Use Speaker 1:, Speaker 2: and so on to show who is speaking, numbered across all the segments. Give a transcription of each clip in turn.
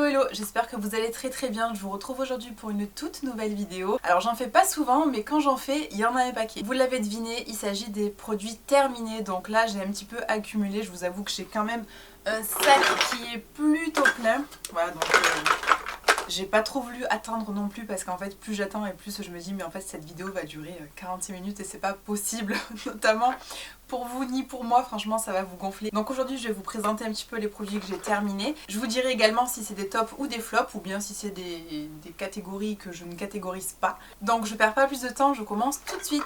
Speaker 1: Hello hello, j'espère que vous allez très bien. Je vous retrouve aujourd'hui pour une toute nouvelle vidéo. Alors j'en fais pas souvent, mais quand j'en fais, il y en a un paquet. Vous l'avez deviné, il s'agit des produits terminés. Donc là j'ai un petit peu accumulé, je vous avoue que j'ai quand même un sac qui est plutôt plein. Voilà, donc j'ai pas trop voulu attendre non plus parce qu'en fait plus j'attends et plus je me dis mais en fait cette vidéo va durer 46 minutes et c'est pas possible, notamment pour vous ni pour moi, franchement ça va vous gonfler. Donc aujourd'hui je vais vous présenter un petit peu les produits que j'ai terminés. Je vous dirai également si c'est des tops ou des flops ou bien si c'est des catégories que je ne catégorise pas. Donc je perds pas plus de temps, je commence tout de suite.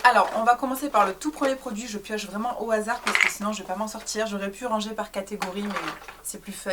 Speaker 1: Alors on va commencer par le tout premier produit, je pioche vraiment au hasard parce que sinon je vais pas m'en sortir. J'aurais pu ranger par catégorie mais c'est plus fun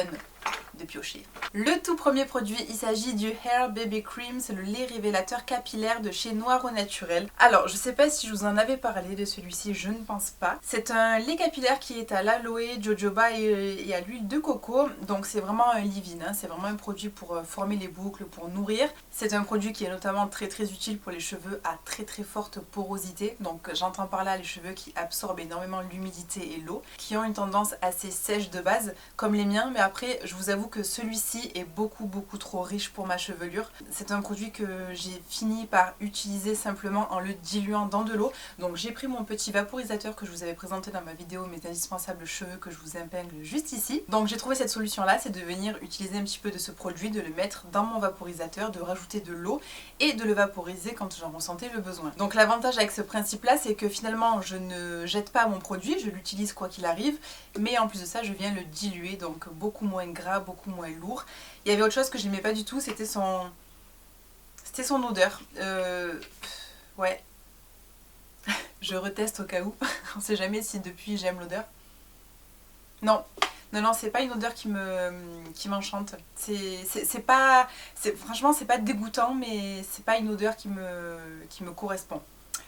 Speaker 1: de piocher. Le tout premier produit, il s'agit du Hair Baby Cream, c'est le lait révélateur capillaire de chez Noir au Naturel. Alors je sais pas si je vous en avais parlé de celui-ci, je ne pense pas. C'est un lait capillaire qui est à l'aloe, jojoba et à l'huile de coco, donc c'est vraiment un leave-in, hein. C'est vraiment un produit pour former les boucles, pour nourrir. C'est un produit qui est notamment très utile pour les cheveux à très forte porosité, donc j'entends par là les cheveux qui absorbent énormément l'humidité et l'eau, qui ont une tendance assez sèche de base, comme les miens, mais après je vous avoue que celui-ci est beaucoup trop riche pour ma chevelure. C'est un produit que j'ai fini par utiliser simplement en le diluant dans de l'eau. Donc j'ai pris mon petit vaporisateur que je vous avais présenté dans ma vidéo mes indispensables cheveux que je vous épingle juste ici. Donc j'ai trouvé cette solution là, c'est de venir utiliser un petit peu de ce produit, de le mettre dans mon vaporisateur, de rajouter de l'eau et de le vaporiser quand j'en ressentais le besoin. Donc l'avantage avec ce principe là, c'est que finalement je ne jette pas mon produit, je l'utilise quoi qu'il arrive, mais en plus de ça je viens le diluer, donc beaucoup moins gras, beaucoup moins lourd. Il y avait autre chose que j'aimais pas du tout, c'était son odeur. Ouais. Je reteste au cas où. On sait jamais si depuis j'aime l'odeur. Non, c'est pas une odeur qui m'enchante. Franchement c'est pas dégoûtant, mais c'est pas une odeur qui me correspond.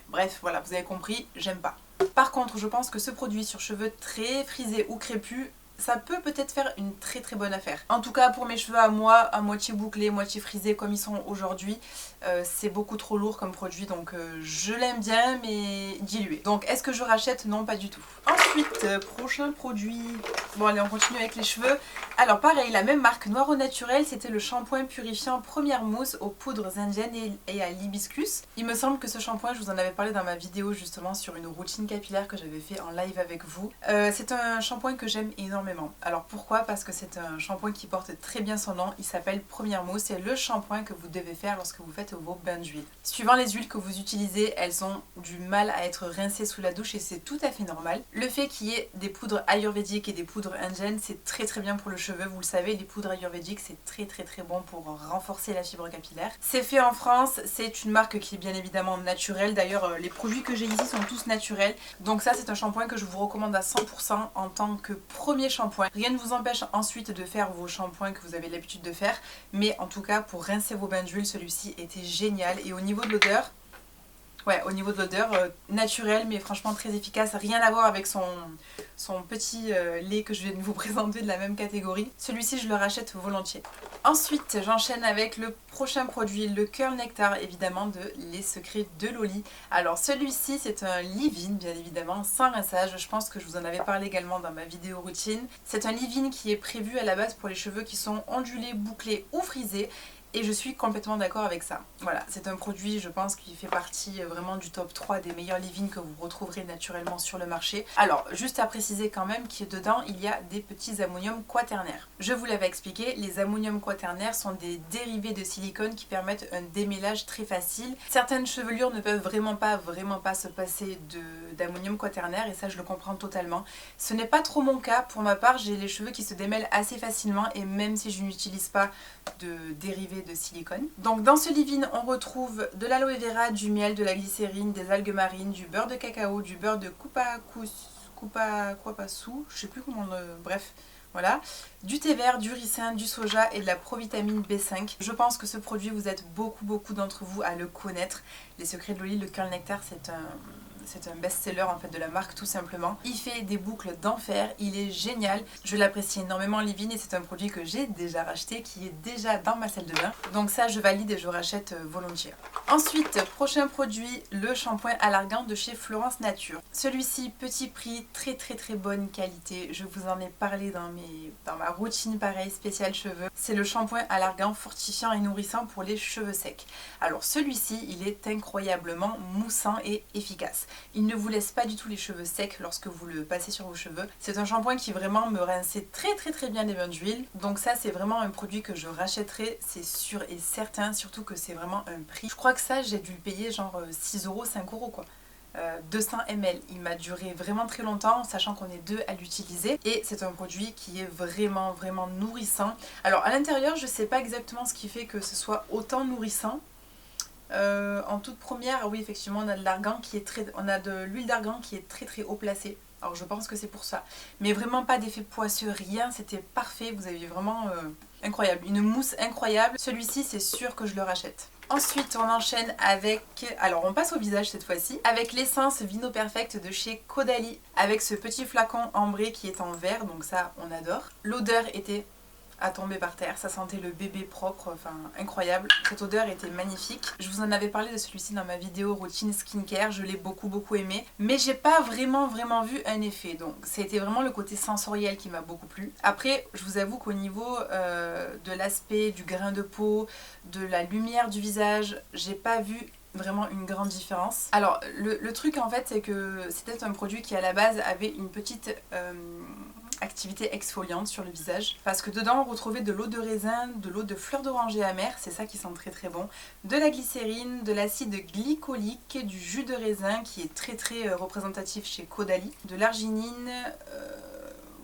Speaker 1: Bref, voilà, vous avez compris, j'aime pas. Par contre, je pense que ce produit sur cheveux très frisés ou crépus, ça peut peut-être faire une très bonne affaire. En tout cas pour mes cheveux à moi, à moitié bouclés, moitié frisés comme ils sont aujourd'hui, c'est beaucoup trop lourd comme produit, donc je l'aime bien mais dilué. Donc est-ce que je rachète? Non, pas du tout. Ensuite, prochain produit. Bon allez, on continue avec les cheveux. Alors pareil, la même marque, Noir au Naturel, c'était le shampoing purifiant Première Mousse aux poudres indiennes et à l'hibiscus. Il me semble que ce shampoing, je vous en avais parlé dans ma vidéo justement sur une routine capillaire que j'avais fait en live avec vous. C'est un shampoing que j'aime énormément. Alors pourquoi? Parce que c'est un shampoing qui porte très bien son nom, il s'appelle Première Mousse, c'est le shampoing que vous devez faire lorsque vous faites vos bains d'huile. Suivant les huiles que vous utilisez, elles ont du mal à être rincées sous la douche et c'est tout à fait normal. Le fait qu'il y ait des poudres ayurvédiques et des poudres indiennes, c'est très bien pour le cheveu, vous le savez, les poudres ayurvédiques c'est très bon pour renforcer la fibre capillaire. C'est fait en France, c'est une marque qui est bien évidemment naturelle, d'ailleurs les produits que j'ai ici sont tous naturels, donc ça c'est un shampoing que je vous recommande à 100% en tant que premier shampoing. Rien ne vous empêche ensuite de faire vos shampoings que vous avez l'habitude de faire, mais en tout cas pour rincer vos bains d'huile, celui-ci était génial. Et au niveau de l'odeur, naturel mais franchement très efficace, rien à voir avec son petit lait que je viens de vous présenter de la même catégorie. Celui-ci je le rachète volontiers. Ensuite j'enchaîne avec le prochain produit, le Curl Nectar évidemment de Les Secrets de Loli. Alors celui-ci c'est un leave-in bien évidemment, sans rinçage, je pense que je vous en avais parlé également dans ma vidéo routine. C'est un leave-in qui est prévu à la base pour les cheveux qui sont ondulés, bouclés ou frisés. Et je suis complètement d'accord avec ça. Voilà, c'est un produit, je pense, qui fait partie vraiment du top 3 des meilleurs leave-in que vous retrouverez naturellement sur le marché. Alors, juste à préciser quand même qu'il y a dedans, il y a des petits ammoniums quaternaires. Je vous l'avais expliqué, les ammoniums quaternaires sont des dérivés de silicone qui permettent un démêlage très facile. Certaines chevelures ne peuvent vraiment pas se passer d'ammonium quaternaire et ça je le comprends totalement. Ce n'est pas trop mon cas, pour ma part j'ai les cheveux qui se démêlent assez facilement et même si je n'utilise pas de dérivés de silicone. Donc dans ce leave-in on retrouve de l'aloe vera, du miel, de la glycérine, des algues marines, du beurre de cacao, du beurre de kupasu, je sais plus comment bref. Voilà, du thé vert, du ricin, du soja et de la provitamine B5. Je pense que ce produit, vous êtes beaucoup d'entre vous à le connaître. Les Secrets de Loli, le Curl Nectar, c'est un best-seller en fait de la marque tout simplement. Il fait des boucles d'enfer, il est génial. Je l'apprécie énormément leave-in et c'est un produit que j'ai déjà racheté, qui est déjà dans ma salle de bain. Donc ça je valide et je rachète volontiers. Ensuite, prochain produit, le shampoing à l'argan de chez Florence Nature. Celui-ci, petit prix, très bonne qualité. Je vous en ai parlé dans ma routine pareil, spéciale cheveux. C'est le shampoing à l'argan fortifiant et nourrissant pour les cheveux secs. Alors celui-ci, il est incroyablement moussant et efficace. Il ne vous laisse pas du tout les cheveux secs lorsque vous le passez sur vos cheveux. C'est un shampoing qui vraiment me rinçait très bien les bains d'huile. Donc ça, c'est vraiment un produit que je rachèterai, c'est sûr et certain, surtout que c'est vraiment un prix. Je crois que ça, j'ai dû le payer genre 6 euros, 5 euros quoi. 200 ml, il m'a duré vraiment très longtemps, sachant qu'on est deux à l'utiliser, et c'est un produit qui est vraiment nourrissant. Alors à l'intérieur, je sais pas exactement ce qui fait que ce soit autant nourrissant. En toute première, oui effectivement, on a de l'argan qui est on a de l'huile d'argan qui est très haut placée. Alors je pense que c'est pour ça, mais vraiment pas d'effet poisseux, rien, c'était parfait, vous aviez vraiment incroyable, une mousse incroyable. Celui-ci, c'est sûr que je le rachète. Ensuite, on enchaîne avec, alors on passe au visage cette fois-ci, avec l'essence Vino Perfect de chez Caudalie, avec ce petit flacon ambré qui est en verre, donc ça on adore. L'odeur était à tomber par terre, ça sentait le bébé propre, enfin incroyable, cette odeur était magnifique. Je vous en avais parlé de celui-ci dans ma vidéo routine skincare, je l'ai beaucoup aimé, mais j'ai pas vraiment vu un effet, donc c'était vraiment le côté sensoriel qui m'a beaucoup plu. Après, je vous avoue qu'au niveau de l'aspect, du grain de peau, de la lumière du visage, j'ai pas vu vraiment une grande différence. Alors le truc en fait, c'est que c'était un produit qui à la base avait une petite activité exfoliante sur le visage, parce que dedans on retrouvait de l'eau de raisin, de l'eau de fleur d'oranger amère, c'est ça qui sent très bon, de la glycérine, de l'acide glycolique, du jus de raisin qui est très représentatif chez Caudalie, de l'arginine,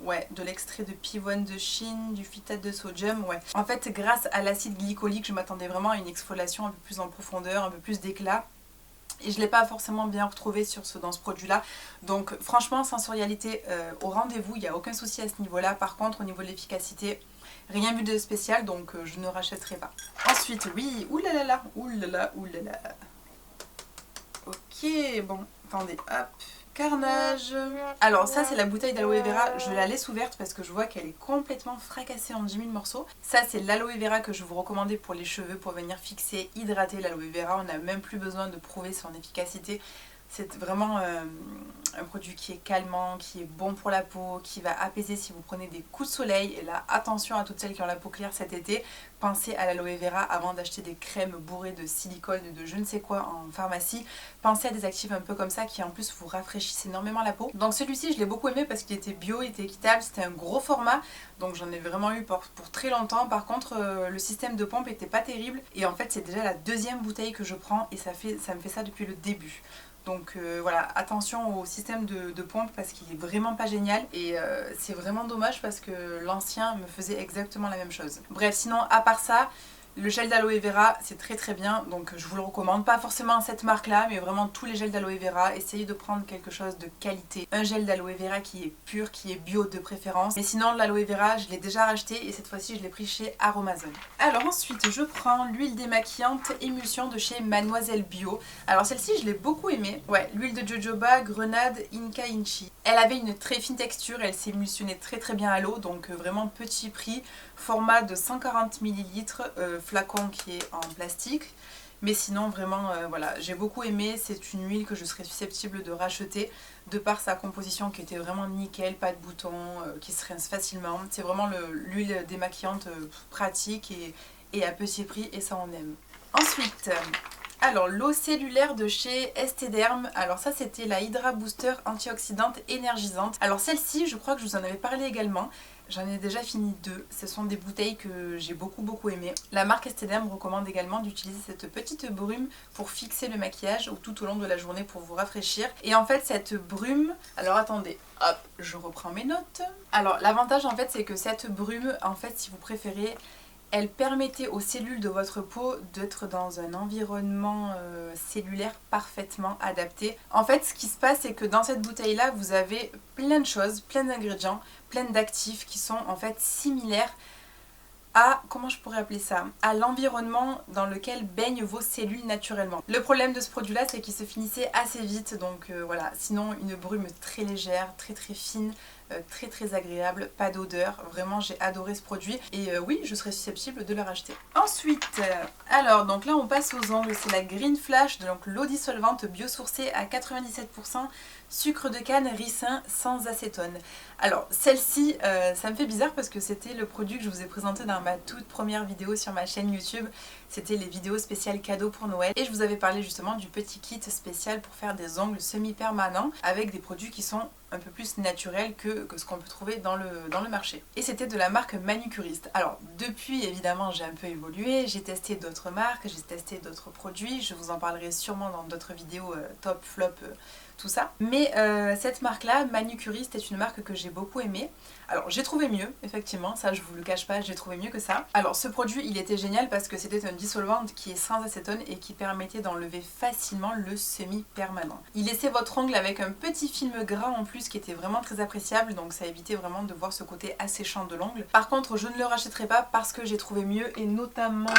Speaker 1: ouais, de l'extrait de pivoine de Chine, du phytate de sodium, ouais. En fait, grâce à l'acide glycolique, je m'attendais vraiment à une exfoliation un peu plus en profondeur, un peu plus d'éclat. Et je ne l'ai pas forcément bien retrouvé dans ce produit là. Donc franchement, sensorialité au rendez-vous, il n'y a aucun souci à ce niveau là. Par contre au niveau de l'efficacité, rien vu de spécial, donc je ne rachèterai pas. Ensuite, oui, oulala. Ok, bon, attendez, hop. Carnage. Alors ça, c'est la bouteille d'aloe vera, je la laisse ouverte parce que je vois qu'elle est complètement fracassée en 10 000 morceaux. Ça, c'est l'aloe vera que je vous recommandais pour les cheveux, pour venir fixer, hydrater l'aloe vera. On n'a même plus besoin de prouver son efficacité. C'est vraiment un produit qui est calmant, qui est bon pour la peau, qui va apaiser si vous prenez des coups de soleil. Et là, attention à toutes celles qui ont la peau claire cet été, pensez à l'aloe vera avant d'acheter des crèmes bourrées de silicone et de je ne sais quoi en pharmacie. Pensez à des actifs un peu comme ça qui en plus vous rafraîchissent énormément la peau. Donc celui-ci, je l'ai beaucoup aimé parce qu'il était bio, il était équitable, c'était un gros format. Donc j'en ai vraiment eu pour très longtemps. Par contre, le système de pompe était pas terrible. Et en fait, c'est déjà la deuxième bouteille que je prends et ça me fait ça depuis le début. Donc voilà, attention au système de pompe parce qu'il est vraiment pas génial et c'est vraiment dommage parce que l'ancien me faisait exactement la même chose. Bref, sinon à part ça, le gel d'aloe vera c'est très bien, donc je vous le recommande. Pas forcément cette marque là, mais vraiment tous les gels d'aloe vera. Essayez de prendre quelque chose de qualité. Un gel d'aloe vera qui est pur, qui est bio de préférence. Mais sinon l'aloe vera je l'ai déjà racheté et cette fois-ci je l'ai pris chez Aromazone. Alors ensuite je prends l'huile démaquillante émulsion de chez Mademoiselle Bio. Alors celle-ci je l'ai beaucoup aimée. Ouais, l'huile de jojoba, grenade, inca inchi. Elle avait une très fine texture, elle s'émulsionnait très bien à l'eau, donc vraiment petit prix. Format de 140 ml, flacon qui est en plastique. Mais sinon vraiment voilà, j'ai beaucoup aimé, c'est une huile que je serais susceptible de racheter de par sa composition qui était vraiment nickel, pas de boutons, qui se rince facilement. C'est vraiment l'huile démaquillante pratique et à petit prix et ça on aime. Ensuite, alors l'eau cellulaire de chez Esthederm, alors ça c'était la Hydra Booster antioxydante énergisante. Alors celle-ci je crois que je vous en avais parlé également. J'en ai déjà fini deux, ce sont des bouteilles que j'ai beaucoup aimées. La marque Esthederm recommande également d'utiliser cette petite brume pour fixer le maquillage ou tout au long de la journée pour vous rafraîchir. Et en fait cette brume, alors attendez, hop, je reprends mes notes. Alors l'avantage en fait c'est que cette brume, en fait si vous préférez, elle permettait aux cellules de votre peau d'être dans un environnement cellulaire parfaitement adapté. En fait, ce qui se passe, c'est que dans cette bouteille-là, vous avez plein de choses, plein d'ingrédients, plein d'actifs qui sont en fait similaires à, comment je pourrais appeler ça, à l'environnement dans lequel baignent vos cellules naturellement. Le problème de ce produit là c'est qu'il se finissait assez vite, donc voilà, sinon une brume très légère, très fine, très agréable, pas d'odeur, vraiment j'ai adoré ce produit et oui je serais susceptible de le racheter. Ensuite, alors donc là on passe aux ongles, c'est la Green Flash, donc l'eau dissolvante biosourcée à 97%, sucre de canne, ricin, sans acétone. Alors celle-ci, ça me fait bizarre parce que c'était le produit que je vous ai présenté dans ma toute première vidéo sur ma chaîne YouTube. C'était les vidéos spéciales cadeaux pour Noël et je vous avais parlé justement du petit kit spécial pour faire des ongles semi-permanents avec des produits qui sont un peu plus naturels que ce qu'on peut trouver dans le marché. Et c'était de la marque Manucuriste. Alors depuis évidemment j'ai un peu évolué, j'ai testé d'autres marques, j'ai testé d'autres produits, je vous en parlerai sûrement dans d'autres vidéos top, flop, tout ça. Mais cette marque là, Manucuriste, est une marque que j'ai beaucoup aimée. Alors j'ai trouvé mieux, effectivement, ça je vous le cache pas, j'ai trouvé mieux que ça. Alors ce produit il était génial parce que c'était un dissolvant qui est sans acétone et qui permettait d'enlever facilement le semi-permanent. Il laissait votre ongle avec un petit film gras en plus qui était vraiment très appréciable, donc ça évitait vraiment de voir ce côté asséchant de l'ongle. Par contre je ne le rachèterai pas parce que j'ai trouvé mieux et notamment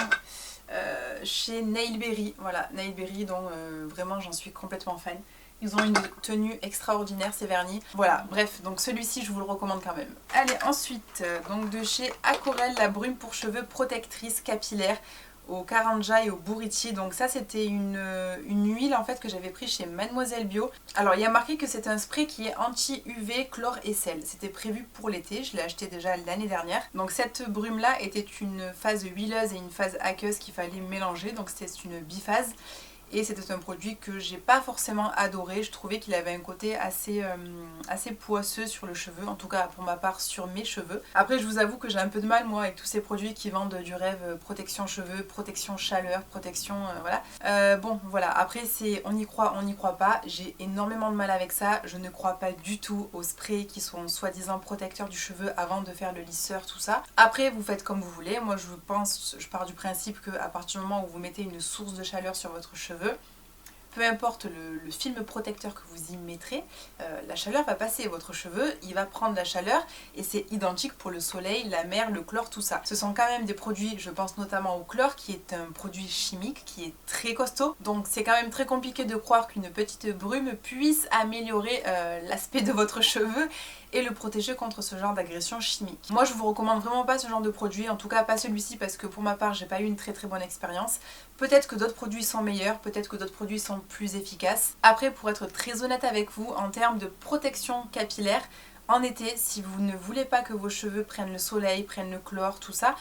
Speaker 1: chez Nailberry. Voilà, Nailberry dont vraiment j'en suis complètement fan. Ils ont une tenue extraordinaire, ces vernis. Voilà, bref, donc celui-ci je vous le recommande quand même. Allez, ensuite, donc de chez Aquarelle, la brume pour cheveux protectrice capillaire au Karanja et au Bouriti. Donc ça c'était une huile en fait que j'avais pris chez Mademoiselle Bio. Alors il y a marqué que c'est un spray qui est anti-UV, chlore et sel. C'était prévu pour l'été, je l'ai acheté déjà l'année dernière. Donc cette brume là était une phase huileuse et une phase aqueuse qu'il fallait mélanger. Donc c'était une biphase. Et c'était un produit que j'ai pas forcément adoré, je trouvais qu'il avait un côté assez poisseux sur le cheveu, en tout cas pour ma part sur mes cheveux. Après je vous avoue que j'ai un peu de mal moi avec tous ces produits qui vendent du rêve, protection cheveux, protection chaleur, protection voilà. Bon voilà, après c'est on y croit pas, j'ai énormément de mal avec ça, je ne crois pas du tout aux sprays qui sont soi-disant protecteurs du cheveu avant de faire le lisseur, tout ça. Après vous faites comme vous voulez, moi je pars du principe qu'à partir du moment où vous mettez une source de chaleur sur votre cheveu, peu importe le film protecteur que vous y mettrez, la chaleur va passer, votre cheveu il va prendre la chaleur et c'est identique pour le soleil, la mer, le chlore, tout ça. Ce sont quand même des produits, je pense notamment au chlore qui est un produit chimique qui est très costaud, donc c'est quand même très compliqué de croire qu'une petite brume puisse améliorer l'aspect de votre cheveu et le protéger contre ce genre d'agression chimique. Moi je vous recommande vraiment pas ce genre de produit, en tout cas pas celui-ci parce que pour ma part j'ai pas eu une très bonne expérience. Peut-être que d'autres produits sont meilleurs, peut-être que d'autres produits sont plus efficaces. Après pour être très honnête avec vous, en termes de protection capillaire, en été si vous ne voulez pas que vos cheveux prennent le soleil, prennent le chlore, tout ça,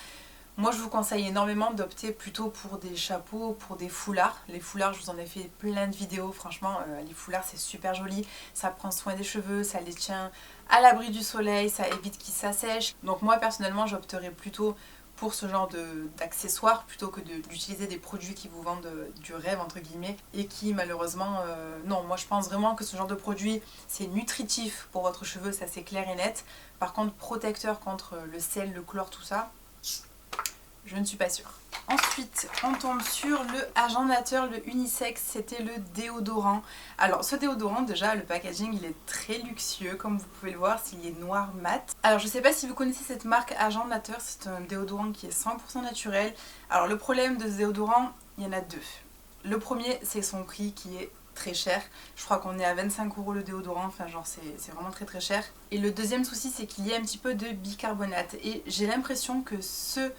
Speaker 1: moi je vous conseille énormément d'opter plutôt pour des chapeaux, pour des foulards. Les foulards je vous en ai fait plein de vidéos, franchement les foulards c'est super joli, ça prend soin des cheveux, ça les tient à l'abri du soleil, ça évite qu'ils s'assèchent. Donc moi personnellement j'opterais plutôt pour ce genre d'accessoires plutôt que d'utiliser des produits qui vous vendent du rêve entre guillemets et qui malheureusement non, moi je pense vraiment que ce genre de produit c'est nutritif pour votre cheveu, ça c'est clair et net. Par contre protecteur contre le sel, le chlore, tout ça, je ne suis pas sûre. Ensuite, on tombe sur le Agent Nature, le unisex, c'était le déodorant. Alors ce déodorant, déjà le packaging il est très luxueux, comme vous pouvez le voir, s'il est noir mat. Alors je sais pas si vous connaissez cette marque Agent Nature, c'est un déodorant qui est 100% naturel. Alors le problème de ce déodorant, il y en a deux. Le premier, c'est son prix qui est très cher. Je crois qu'on est à 25 € le déodorant, enfin genre c'est vraiment très cher. Et le deuxième souci, c'est qu'il y a un petit peu de bicarbonate. Et j'ai l'impression que ce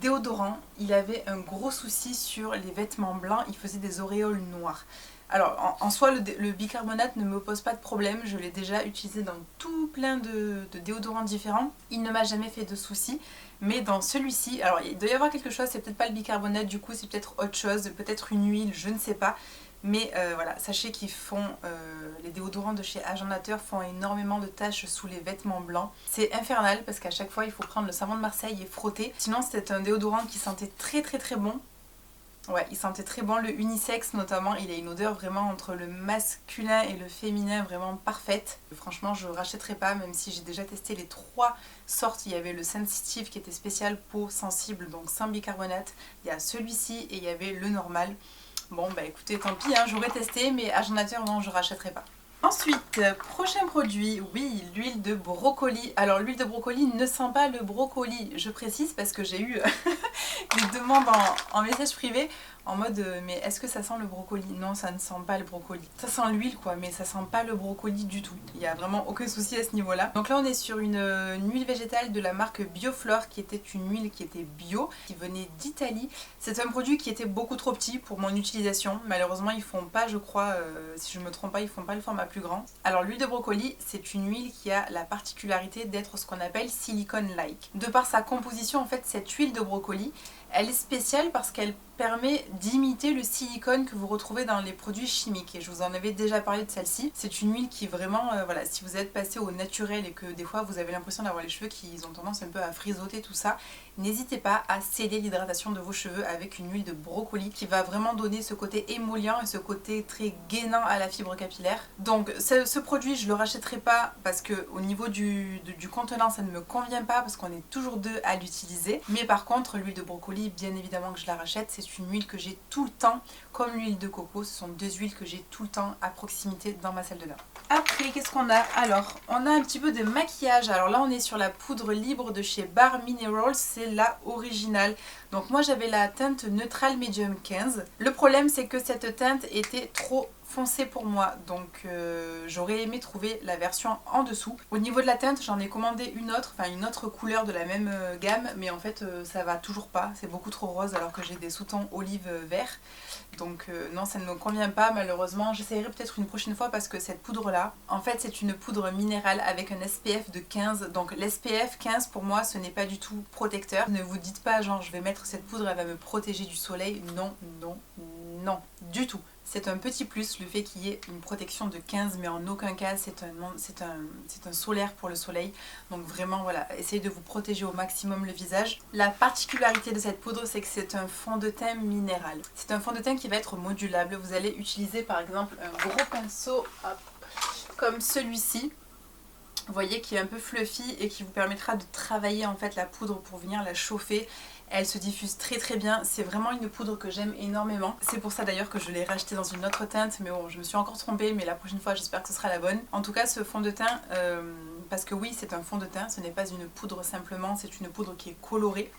Speaker 1: déodorant, il avait un gros souci sur les vêtements blancs, il faisait des auréoles noires. Alors en soi le bicarbonate ne me pose pas de problème, je l'ai déjà utilisé dans tout plein de déodorants différents, il ne m'a jamais fait de soucis. Mais dans celui-ci, alors il doit y avoir quelque chose, c'est peut-être pas le bicarbonate du coup, c'est peut-être autre chose, peut-être une huile, je ne sais pas. Mais voilà, sachez qu'ils font, les déodorants de chez Agent Nature font énormément de taches sous les vêtements blancs. C'est infernal parce qu'à chaque fois il faut prendre le savon de Marseille et frotter. Sinon c'était un déodorant qui sentait très bon. Ouais, il sentait très bon, le unisex notamment, il a une odeur vraiment entre le masculin et le féminin vraiment parfaite. Franchement je rachèterai pas, même si j'ai déjà testé les trois sortes. Il y avait le sensitive qui était spécial peau sensible, donc sans bicarbonate. Il y a celui-ci et il y avait le normal. Bon bah écoutez, tant pis, hein, j'aurais testé, mais Agent Nature non, je rachèterai pas. Ensuite, prochain produit, oui, l'huile de brocoli. Alors l'huile de brocoli ne sent pas le brocoli, je précise parce que j'ai eu des demandes en message privé en mode mais est-ce que ça sent le brocoli? Non, ça ne sent pas le brocoli. Ça sent l'huile quoi, mais ça sent pas le brocoli du tout. Il n'y a vraiment aucun souci à ce niveau-là. Donc là on est sur une huile végétale de la marque Bioflore qui était une huile qui était bio, qui venait d'Italie. C'est un produit qui était beaucoup trop petit pour mon utilisation. Malheureusement ils font pas, je crois, si je me trompe pas, ils font pas le format plus grand. Alors l'huile de brocoli, c'est une huile qui a la particularité d'être ce qu'on appelle silicone-like. De par sa composition, en fait, cette huile de brocoli, elle est spéciale parce qu'elle permet d'imiter le silicone que vous retrouvez dans les produits chimiques. Et je vous en avais déjà parlé de celle-ci. C'est une huile qui vraiment, voilà, si vous êtes passé au naturel et que des fois vous avez l'impression d'avoir les cheveux qui ont tendance un peu à frisotter tout ça, n'hésitez pas à céder l'hydratation de vos cheveux avec une huile de brocoli qui va vraiment donner ce côté émollient et ce côté très gainant à la fibre capillaire. Donc ce produit je le rachèterai pas parce que au niveau du contenant ça ne me convient pas parce qu'on est toujours deux à l'utiliser. Mais par contre l'huile de brocoli bien évidemment que je la rachète, c'est une huile que j'ai tout le temps comme l'huile de coco. Ce sont deux huiles que j'ai tout le temps à proximité dans ma salle de bain. Après qu'est-ce qu'on a? Alors on a un petit peu de maquillage. Alors là on est sur la poudre libre de chez Bare Minerals, c'est la originale. Donc moi j'avais la teinte Neutral Medium 15. Le problème c'est que cette teinte était trop foncé pour moi, donc j'aurais aimé trouver la version en dessous. Au niveau de la teinte j'en ai commandé une autre couleur de la même gamme, mais en fait ça va toujours pas, c'est beaucoup trop rose alors que j'ai des sous-tons olive vert, donc non ça ne me convient pas malheureusement. J'essaierai peut-être une prochaine fois parce que cette poudre là, en fait c'est une poudre minérale avec un SPF de 15, donc l'SPF 15 pour moi ce n'est pas du tout protecteur. Ne vous dites pas genre je vais mettre cette poudre, elle va me protéger du soleil, non, non, non, du tout. C'est un petit plus le fait qu'il y ait une protection de 15, mais en aucun cas c'est un solaire pour le soleil. Donc vraiment voilà, essayez de vous protéger au maximum le visage. La particularité de cette poudre c'est que c'est un fond de teint minéral. C'est un fond de teint qui va être modulable. Vous allez utiliser par exemple un gros pinceau hop, comme celui-ci. Vous voyez qui est un peu fluffy et qui vous permettra de travailler en fait la poudre pour venir la chauffer. Elle se diffuse très très bien, c'est vraiment une poudre que j'aime énormément. C'est pour ça d'ailleurs que je l'ai rachetée dans une autre teinte, mais bon je me suis encore trompée, mais la prochaine fois j'espère que ce sera la bonne. En tout cas ce fond de teint, parce que oui c'est un fond de teint, ce n'est pas une poudre simplement, c'est une poudre qui est colorée.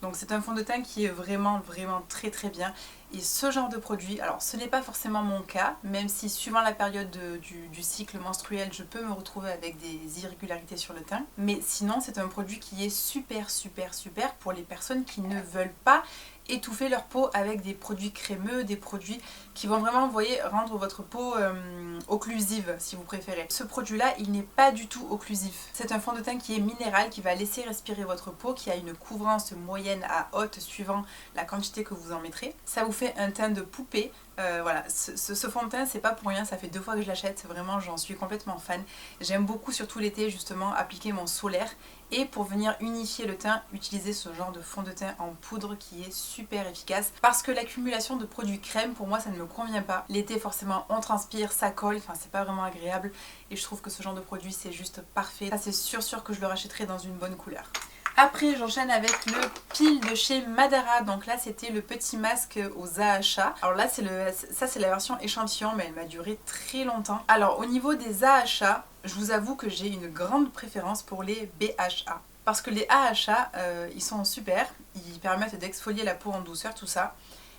Speaker 1: Donc c'est un fond de teint qui est vraiment très très bien. Et ce genre de produit, alors ce n'est pas forcément mon cas, même si suivant la période du cycle menstruel, je peux me retrouver avec des irrégularités sur le teint. Mais sinon c'est un produit qui est super pour les personnes qui ne veulent pas étouffer leur peau avec des produits crémeux, des produits qui vont vraiment, vous voyez, rendre votre peau occlusive si vous préférez. Ce produit là il n'est pas du tout occlusif. C'est un fond de teint qui est minéral, qui va laisser respirer votre peau, qui a une couvrance moyenne à haute suivant la quantité que vous en mettrez. Ça vous fait un teint de poupée. Voilà, ce fond de teint c'est pas pour rien, ça fait 2 fois que je l'achète, vraiment j'en suis complètement fan. J'aime beaucoup surtout l'été justement appliquer mon solaire et pour venir unifier le teint, utiliser ce genre de fond de teint en poudre qui est super efficace parce que l'accumulation de produits crème pour moi ça ne me convient pas. L'été forcément on transpire, ça colle, enfin c'est pas vraiment agréable et je trouve que ce genre de produit c'est juste parfait. Ça c'est sûr que je le rachèterai dans une bonne couleur. Après j'enchaîne avec le peel de chez Madara, donc là c'était le petit masque aux AHA. Alors là c'est la version échantillon mais elle m'a duré très longtemps. Alors au niveau des AHA, je vous avoue que j'ai une grande préférence pour les BHA. Parce que les AHA ils sont super, ils permettent d'exfolier la peau en douceur tout ça.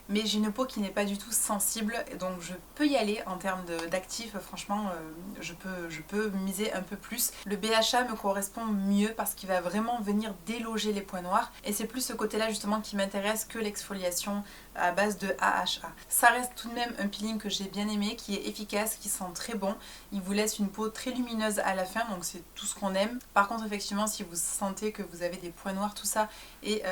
Speaker 1: Mais j'ai une peau qui n'est pas du tout sensible, donc je peux y aller en termes d'actifs, franchement je peux miser un peu plus. Le BHA me correspond mieux parce qu'il va vraiment venir déloger les points noirs et c'est plus ce côté là justement qui m'intéresse que l'exfoliation à base de AHA. Ça reste tout de même un peeling que j'ai bien aimé, qui est efficace, qui sent très bon. Il vous laisse une peau très lumineuse à la fin, donc c'est tout ce qu'on aime. Par contre effectivement si vous sentez que vous avez des points noirs tout ça et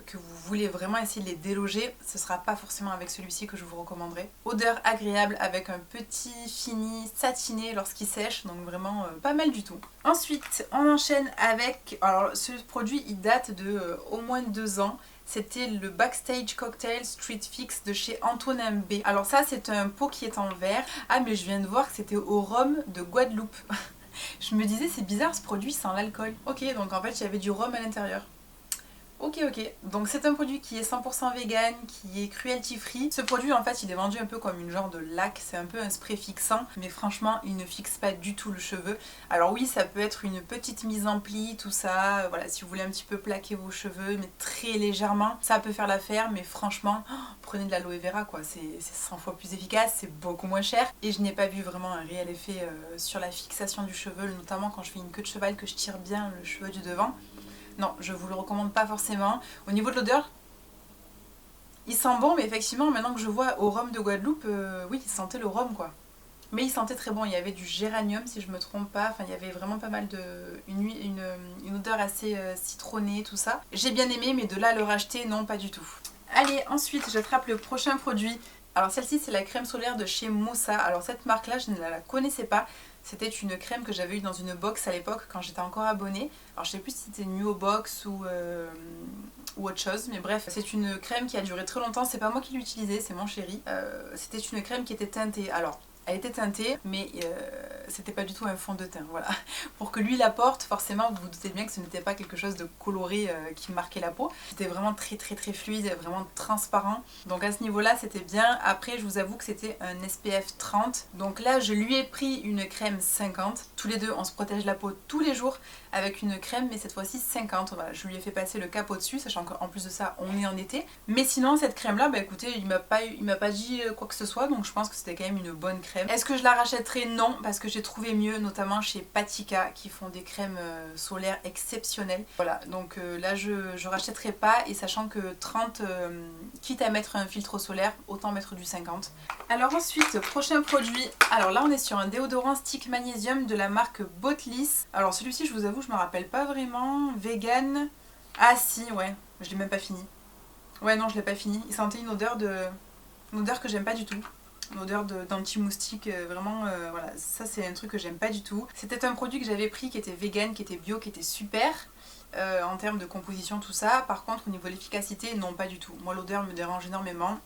Speaker 1: que vous voulez vraiment essayer de les déloger, ce sera pas forcément avec celui-ci que je vous recommanderais. Odeur agréable avec un petit fini satiné lorsqu'il sèche, donc vraiment pas mal du tout. Ensuite on enchaîne avec, alors ce produit il date de au moins 2 ans. C'était le Backstage Cocktail Street Fix de chez Antonin B. Alors ça c'est un pot qui est en verre. Ah mais je viens de voir que c'était au rhum de Guadeloupe. Je me disais c'est bizarre ce produit sans l'alcool. Ok donc en fait il y avait du rhum à l'intérieur. Ok, donc c'est un produit qui est 100% vegan, qui est cruelty free. Ce produit en fait il est vendu un peu comme une genre de lac, c'est un peu un spray fixant, mais franchement il ne fixe pas du tout le cheveu. Alors oui, ça peut être une petite mise en pli, tout ça, voilà, si vous voulez un petit peu plaquer vos cheveux, mais très légèrement, ça peut faire l'affaire, mais franchement, prenez de l'aloe vera quoi, c'est 100 fois plus efficace, c'est beaucoup moins cher, et je n'ai pas vu vraiment un réel effet sur la fixation du cheveu, notamment quand je fais une queue de cheval, que je tire bien le cheveu du devant. Non, je vous le recommande pas forcément. Au niveau de l'odeur, il sent bon, mais effectivement, maintenant que je vois au rhum de Guadeloupe, oui, il sentait le rhum quoi. Mais il sentait très bon, il y avait du géranium si je me trompe pas, enfin il y avait vraiment pas mal de... une odeur assez citronnée, tout ça. J'ai bien aimé, mais de là à le racheter, non pas du tout. Allez, ensuite j'attrape le prochain produit. Alors celle-ci c'est la crème solaire de chez Mossa. Alors cette marque là je ne la connaissais pas. C'était une crème que j'avais eue dans une box à l'époque quand j'étais encore abonnée. Alors je sais plus si c'était Nuo Box ou autre chose, mais bref, c'est une crème qui a duré très longtemps. C'est pas moi qui l'ai utilisée, c'est mon chéri. C'était une crème qui était teintée. Alors elle était teintée, mais c'était pas du tout un fond de teint, voilà. Pour que lui la porte, forcément, vous vous doutez bien que ce n'était pas quelque chose de coloré qui marquait la peau. C'était vraiment très fluide, vraiment transparent. Donc à ce niveau-là, c'était bien. Après, je vous avoue que c'était un SPF 30. Donc là, je lui ai pris une crème 50. Tous les deux, on se protège la peau tous les jours avec une crème, mais cette fois-ci 50. Voilà, je lui ai fait passer le cap au-dessus, sachant qu'en plus de ça, on est en été. Mais sinon, cette crème-là, bah écoutez, il m'a pas dit quoi que ce soit, donc je pense que c'était quand même une bonne crème. Est-ce que je la rachèterai? Non, parce que j'ai trouvé mieux, notamment chez Patika, qui font des crèmes solaires exceptionnelles. Voilà, donc là je rachèterai pas, et sachant que 30, quitte à mettre un filtre solaire, autant mettre du 50. Alors ensuite, prochain produit. Alors là on est sur un déodorant stick magnésium de la marque Botless. Alors celui-ci, je vous avoue, je me rappelle pas vraiment. Vegan. Ah si, ouais, je l'ai même pas fini. Ouais non, je l'ai pas fini. Il sentait une odeur que j'aime pas du tout. Une odeur d'anti-moustique, vraiment, voilà, ça c'est un truc que j'aime pas du tout. C'était un produit que j'avais pris qui était vegan, qui était bio, qui était super en termes de composition, tout ça. Par contre, au niveau de l'efficacité, non, pas du tout. Moi, l'odeur me dérange énormément.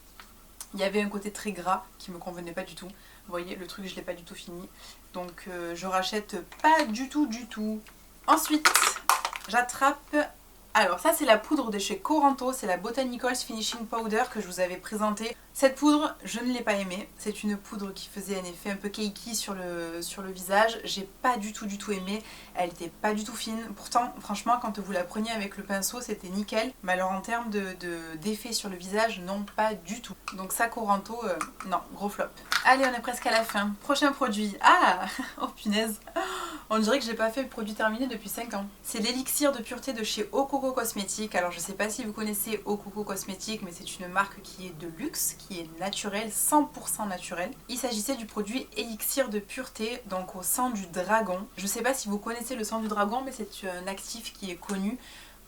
Speaker 1: Il y avait un côté très gras qui me convenait pas du tout. Vous voyez, le truc, je l'ai pas du tout fini. Donc, je rachète pas du tout. Ensuite, j'attrape... Alors ça c'est la poudre de chez Coranto, c'est la Botanicals Finishing Powder que je vous avais présentée. Cette poudre, je ne l'ai pas aimée. C'est une poudre qui faisait un effet un peu cakey sur le visage. J'ai pas du tout aimé. Elle était pas du tout fine. Pourtant, franchement, quand vous la preniez avec le pinceau, c'était nickel. Mais alors en termes d'effet sur le visage, non, pas du tout. Donc ça, Coranto, non, gros flop. Allez, on est presque à la fin. Prochain produit. Ah, oh punaise. On dirait que j'ai pas fait le produit terminé depuis 5 ans. C'est l'élixir de pureté de chez Okoko Cosmétiques. Alors je sais pas si vous connaissez Okoko Cosmétiques, mais c'est une marque qui est de luxe, qui est naturelle, 100% naturelle. Il s'agissait du produit élixir de pureté, donc au sang du dragon. Je sais pas si vous connaissez le sang du dragon, mais c'est un actif qui est connu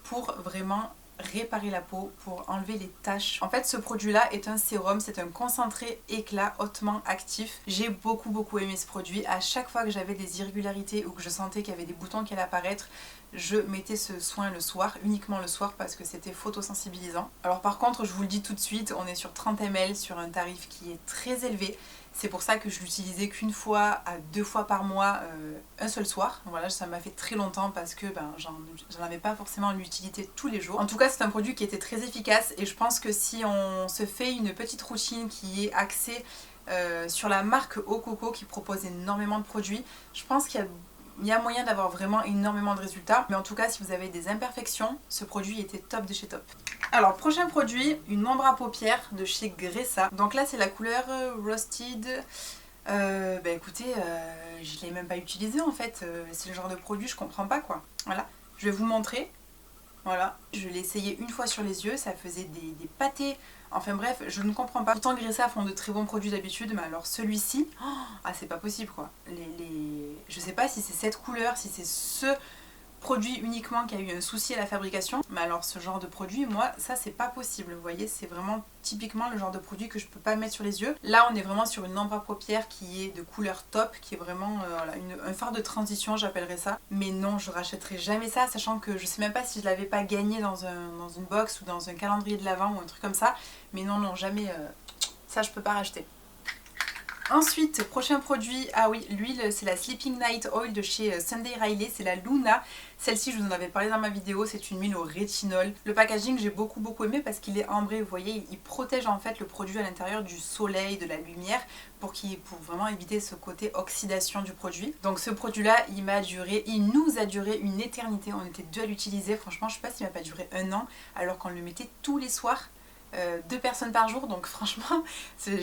Speaker 1: pour vraiment réparer la peau, pour enlever les taches. En fait, ce produit-là est un sérum, c'est un concentré éclat hautement actif. J'ai beaucoup aimé ce produit. À chaque fois que j'avais des irrégularités ou que je sentais qu'il y avait des boutons qui allaient apparaître, je mettais ce soin le soir, uniquement le soir, parce que c'était photosensibilisant. Alors par contre, je vous le dis tout de suite, on est sur 30 ml, sur un tarif qui est très élevé. C'est pour ça que je l'utilisais qu'une fois à 2 fois par mois, un seul soir. Voilà, ça m'a fait très longtemps parce que j'en avais pas forcément l'utilité tous les jours. En tout cas, c'est un produit qui était très efficace, et je pense que si on se fait une petite routine qui est axée sur la marque Okoko qui propose énormément de produits, je pense qu'il y a moyen d'avoir vraiment énormément de résultats. Mais en tout cas, si vous avez des imperfections, ce produit était top de chez top. Alors, prochain produit, une ombre à paupières de chez Gressa. Donc là, c'est la couleur Rusted. Bah écoutez, je l'ai même pas utilisé en fait. C'est le genre de produit, je comprends pas quoi. Voilà, je vais vous montrer. Voilà, je l'ai essayé une fois sur les yeux, ça faisait des pâtés. Enfin bref, je ne comprends pas. Pourtant Gressa font de très bons produits d'habitude, mais alors celui-ci, ah c'est pas possible quoi. Je sais pas si c'est cette couleur, si c'est ce produit uniquement qui a eu un souci à la fabrication, mais alors ce genre de produit, moi ça c'est pas possible. Vous voyez, c'est vraiment typiquement le genre de produit que je peux pas mettre sur les yeux. Là on est vraiment sur une ombre à paupières qui est de couleur top, qui est vraiment voilà, un phare de transition, j'appellerais ça. Mais non, je rachèterai jamais ça, sachant que je sais même pas si je l'avais pas gagné dans une box ou dans un calendrier de l'Avent ou un truc comme ça. Mais non, jamais, ça je peux pas racheter. Ensuite, prochain produit, ah oui, l'huile, c'est la Sleeping Night Oil de chez Sunday Riley, c'est la Luna. Celle-ci, je vous en avais parlé dans ma vidéo, c'est une huile au rétinol. Le packaging, j'ai beaucoup aimé parce qu'il est ambré, vous voyez, il protège en fait le produit à l'intérieur du soleil, de la lumière, pour vraiment éviter ce côté oxydation du produit. Donc ce produit-là, il nous a duré une éternité, on était deux à l'utiliser. Franchement, je sais pas s'il m'a pas duré 1 an, alors qu'on le mettait tous les soirs. 2 personnes par jour, donc franchement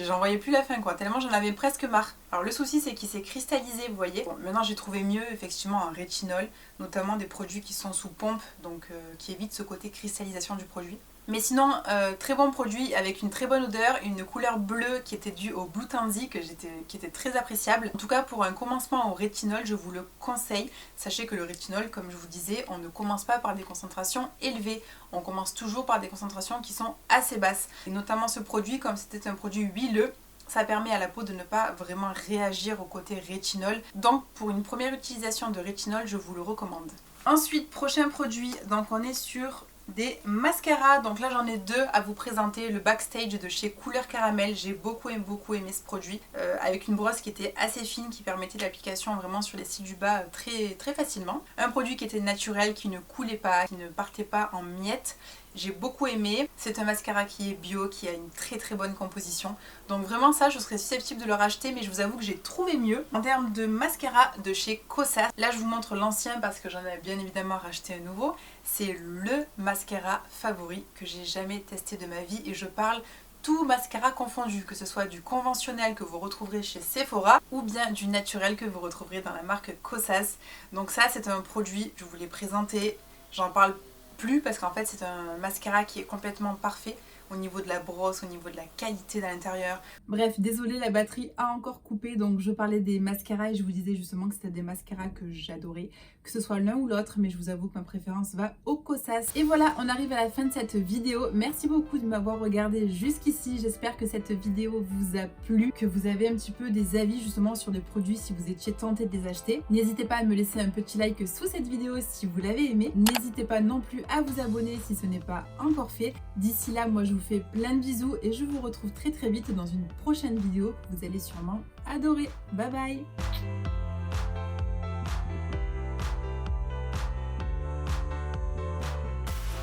Speaker 1: j'en voyais plus la fin quoi, tellement j'en avais presque marre. Alors le souci c'est qu'il s'est cristallisé, vous voyez. Bon, maintenant j'ai trouvé mieux effectivement un rétinol, notamment des produits qui sont sous pompe, donc qui évitent ce côté cristallisation du produit. Mais sinon, très bon produit avec une très bonne odeur, une couleur bleue qui était due au Blue Tansy qui était très appréciable. En tout cas pour un commencement au rétinol, je vous le conseille. Sachez que le rétinol, comme je vous disais, on ne commence pas par des concentrations élevées. On commence toujours par des concentrations qui sont assez basses. Et notamment ce produit, comme c'était un produit huileux, ça permet à la peau de ne pas vraiment réagir au côté rétinol. Donc pour une première utilisation de rétinol, je vous le recommande. Ensuite, prochain produit, donc on est sur des mascaras. Donc là j'en ai 2 à vous présenter. Le Backstage de chez Couleur Caramel, j'ai beaucoup aimé ce produit, avec une brosse qui était assez fine, qui permettait l'application vraiment sur les cils du bas très facilement. Un produit qui était naturel, qui ne coulait pas, qui ne partait pas en miettes. J'ai beaucoup aimé. C'est un mascara qui est bio, qui a une très bonne composition. Donc vraiment ça, je serais susceptible de le racheter, mais je vous avoue que j'ai trouvé mieux. En termes de mascara de chez Kosas, là je vous montre l'ancien parce que j'en ai bien évidemment racheté un nouveau. C'est le mascara favori que j'ai jamais testé de ma vie, et je parle tout mascara confondu, que ce soit du conventionnel que vous retrouverez chez Sephora ou bien du naturel que vous retrouverez dans la marque Kosas. Donc ça c'est un produit, je vous l'ai présenté, j'en parle plus parce qu'en fait c'est un mascara qui est complètement parfait au niveau de la brosse, au niveau de la qualité de l'intérieur. Bref, désolée, la batterie a encore coupé, donc je parlais des mascaras et je vous disais justement que c'était des mascaras que j'adorais, que ce soit l'un ou l'autre, mais je vous avoue que ma préférence va au Kosas. Et voilà, on arrive à la fin de cette vidéo. Merci beaucoup de m'avoir regardé jusqu'ici. J'espère que cette vidéo vous a plu, que vous avez un petit peu des avis justement sur des produits si vous étiez tenté de les acheter. N'hésitez pas à me laisser un petit like sous cette vidéo si vous l'avez aimé. N'hésitez pas non plus à vous abonner si ce n'est pas encore fait. D'ici là, moi je vous fais plein de bisous et je vous retrouve très vite dans une prochaine vidéo que vous allez sûrement adorer. Bye bye!